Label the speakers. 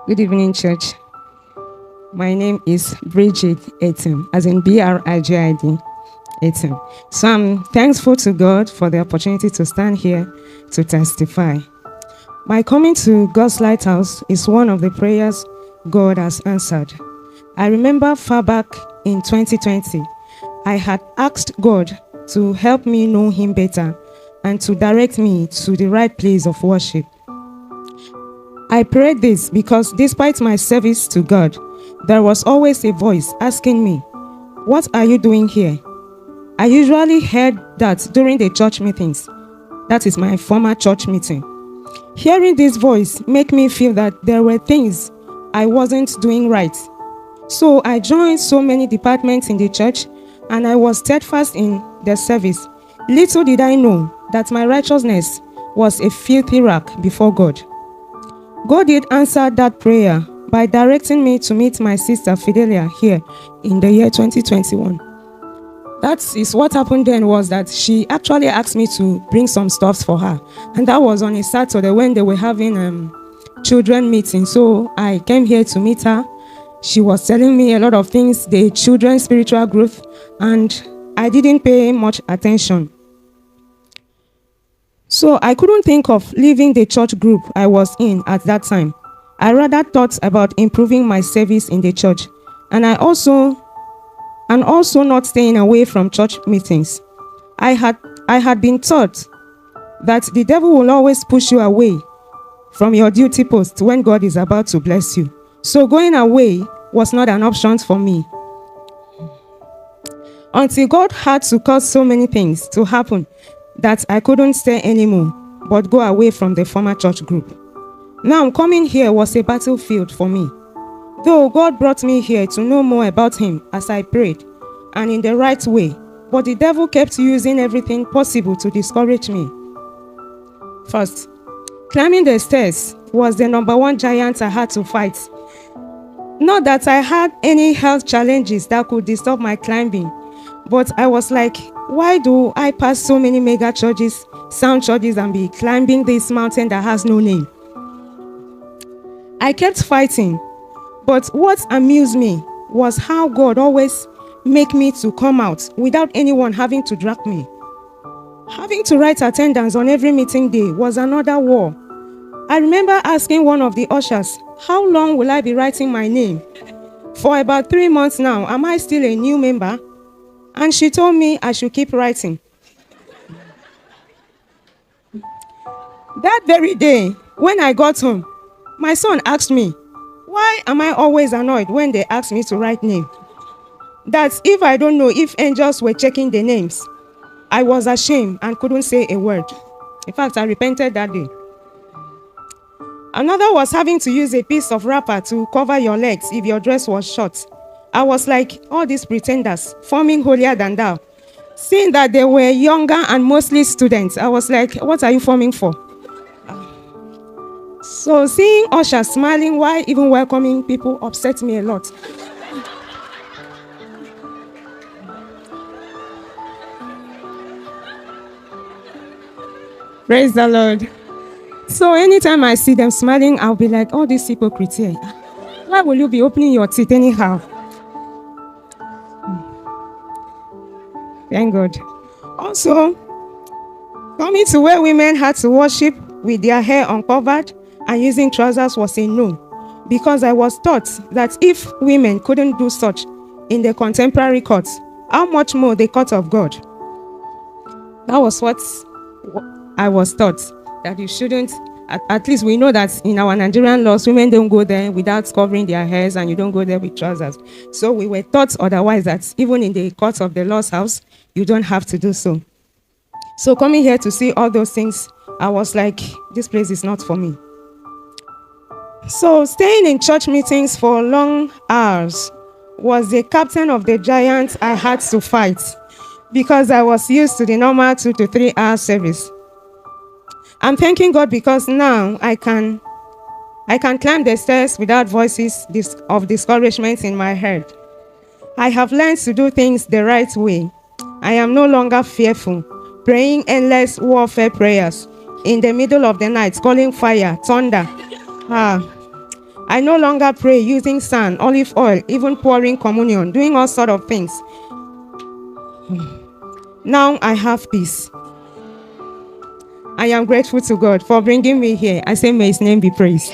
Speaker 1: Good evening, church. My name is Bridget Etim, as in Brijid Etim. So I'm thankful to God for the opportunity to stand here to testify. My coming to God's Lighthouse is one of the prayers God has answered. I remember far back in 2020, I had asked God to help me know Him better and to direct me to the right place of worship. I prayed this because despite my service to God, there was always a voice asking me, "What are you doing here?" I usually heard that during the church meetings. That is my former church meeting. Hearing this voice made me feel that there were things I wasn't doing right. So I joined so many departments in the church and I was steadfast in the service. Little did I know that my righteousness was a filthy rag before God. God did answer that prayer by directing me to meet my sister Fidelia here in the year 2021. That is what happened then, was that she actually asked me to bring some stuffs for her. And that was on a Saturday when they were having children meeting. So I came here to meet her. She was telling me a lot of things, the children's spiritual growth, and I didn't pay much attention. So I couldn't think of leaving the church group I was in at that time. I rather thought about improving my service in the church, and also not staying away from church meetings. I had been taught that the devil will always push you away from your duty post when God is about to bless you. So going away was not an option for me. Until God had to cause so many things to happen that I couldn't stay anymore, but go away from the former church group. Now coming here was a battlefield for me. Though God brought me here to know more about Him as I prayed, and in the right way, but the devil kept using everything possible to discourage me. First, climbing the stairs was the number one giant I had to fight. Not that I had any health challenges that could disturb my climbing, but I was like, why do I pass so many mega churches, sound churches, and be climbing this mountain that has no name? I kept fighting, but what amused me was how God always make me to come out without anyone having to drag me. Having to write attendance on every meeting day was another war. I remember asking one of the ushers, how long will I be writing my name? For about 3 months now, am I still a new member? And she told me I should keep writing. That very day, when I got home, my son asked me, why am I always annoyed when they ask me to write name? That if I don't know if angels were checking the names. I was ashamed and couldn't say a word. In fact, I repented that day. Another was having to use a piece of wrapper to cover your legs if your dress was short. I was like, all these pretenders forming holier than thou. Seeing that they were younger and mostly students, I was like, what are you forming for? So seeing ushers smiling while even welcoming people upset me a lot. Praise the Lord. So anytime I see them smiling, I'll be like, oh, these hypocrites here. Why will you be opening your teeth anyhow? Thank God. Also, coming to where women had to worship with their hair uncovered and using trousers was a no, because I was taught that if women couldn't do such in the contemporary courts, how much more the court of God? That was what I was taught, that you shouldn't. At least we know that in our Nigerian laws, women don't go there without covering their hairs, and you don't go there with trousers. So we were taught otherwise, that even in the court of the Lord's house, you don't have to do so. So coming here to see all those things, I was like, this place is not for me. So staying in church meetings for long hours was the captain of the giant I had to fight, because I was used to the normal 2 to 3 hour service. I'm thanking God because now I can climb the stairs without voices of discouragement in my head. I have learned to do things the right way. I am no longer fearful, praying endless warfare prayers in the middle of the night, calling fire, thunder. I I no longer pray using sand, olive oil, even pouring communion, doing all sort of things. Now I have peace. I am grateful to God for bringing me here. I say, may his name be praised.